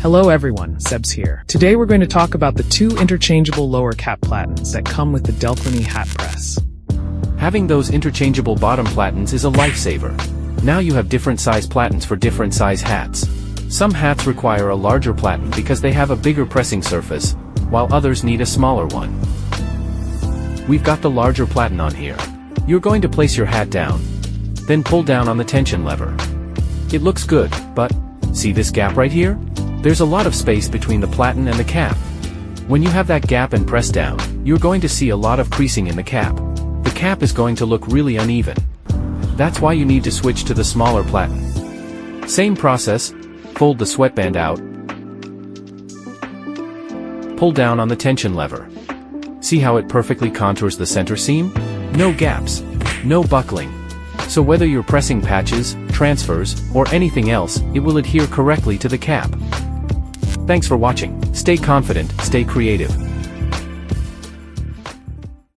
Hello everyone, Sebs here. Today we're going to talk about the two interchangeable lower cap platens that come with the Delclynee Hat Press. Having those interchangeable bottom platens is a lifesaver. Now you have different size platens for different size hats. Some hats require a larger platen because they have a bigger pressing surface, while others need a smaller one. We've got the larger platen on here. You're going to place your hat down, then pull down on the tension lever. It looks good, but see this gap right here? There's a lot of space between the platen and the cap. When you have that gap and press down, you're going to see a lot of creasing in the cap. The cap is going to look really uneven. That's why you need to switch to the smaller platen. Same process, fold the sweatband out, pull down on the tension lever. See how it perfectly contours the center seam? No gaps, no buckling. So whether you're pressing patches, transfers, or anything else, it will adhere correctly to the cap. Thanks for watching. Stay confident, stay creative.